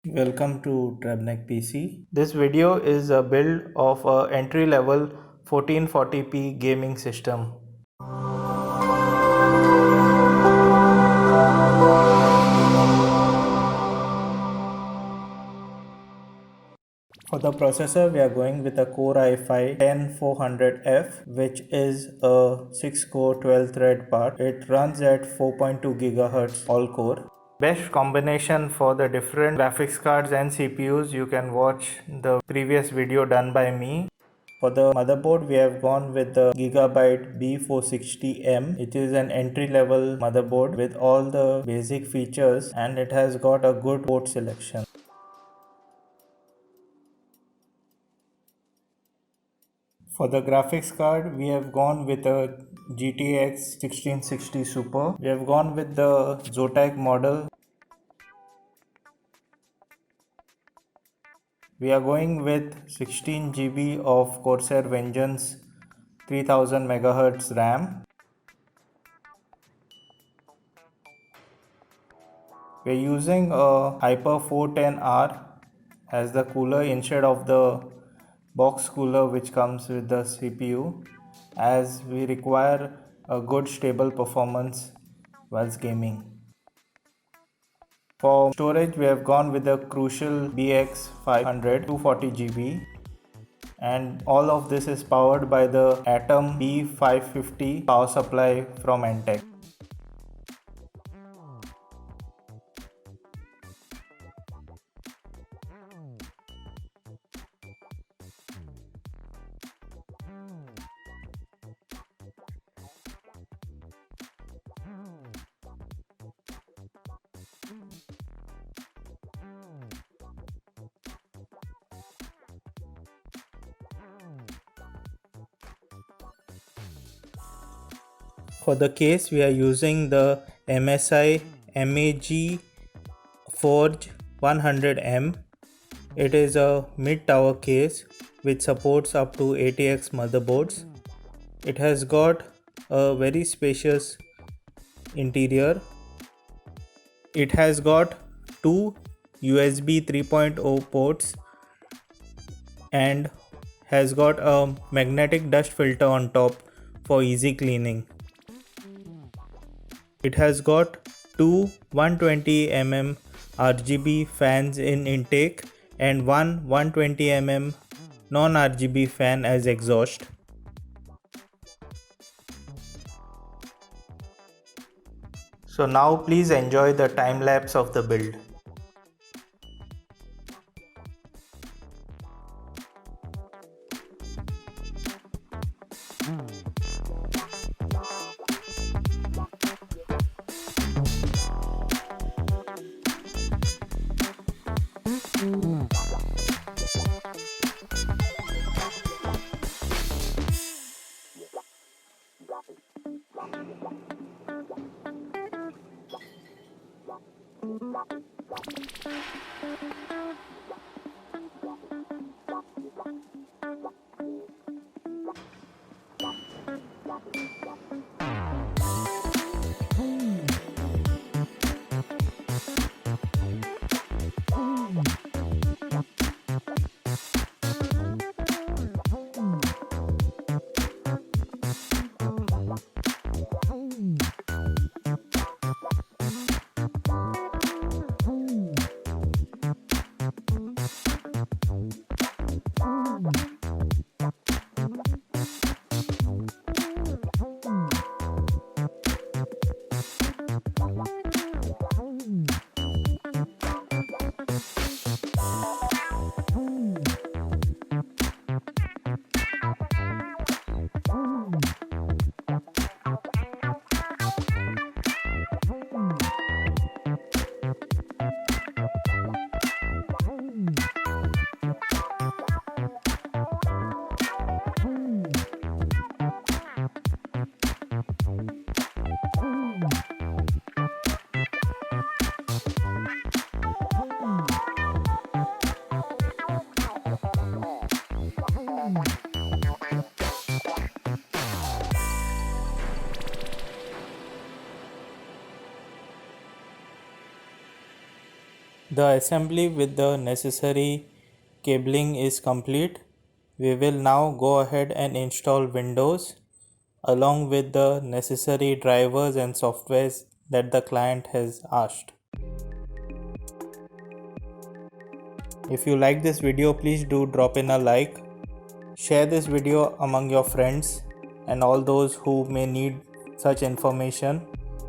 Welcome to Trebnek PC. This video is a build of a entry-level 1440p gaming system. For the processor, we are going with a Core i5-10400F, which is a 6-core 12-thread part. It runs at 4.2 GHz all-core. Best combination for the different graphics cards and CPUs, you can watch the previous video done by me. For the motherboard, we have gone with the Gigabyte B460M. It is an entry-level motherboard with all the basic features and it has got a good port selection. For the graphics card, we have gone with a GTX 1660 Super. We have gone with the Zotac model. We are going with 16 GB of Corsair Vengeance 3000 MHz RAM. We are using a Hyper 410R as the cooler instead of the box cooler which comes with the CPU, as we require a good stable performance whilst gaming. For storage, we have gone with the Crucial BX500 240 GB, and all of this is powered by the Atom B550 power supply from Entech. For the case, we are using the MSI MAG Forge 100M. It is a mid-tower case which supports up to ATX motherboards. It has got a very spacious interior. It has got two USB 3.0 ports and has got a magnetic dust filter on top for easy cleaning. It has got two 120mm RGB fans in intake and one 120mm non-RGB fan as exhaust. So now please enjoy the time lapse of the build. The assembly with the necessary cabling is complete. We will now go ahead and install Windows along with the necessary drivers and softwares that the client has asked. If you like this video, please do drop in a like. Share this video among your friends and all those who may need such information.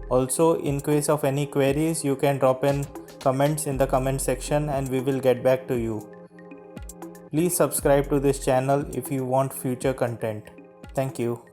Also, in case of any queries, you can drop in comments in the comment section and we will get back to you. Please subscribe to this channel if you want future content. Thank you.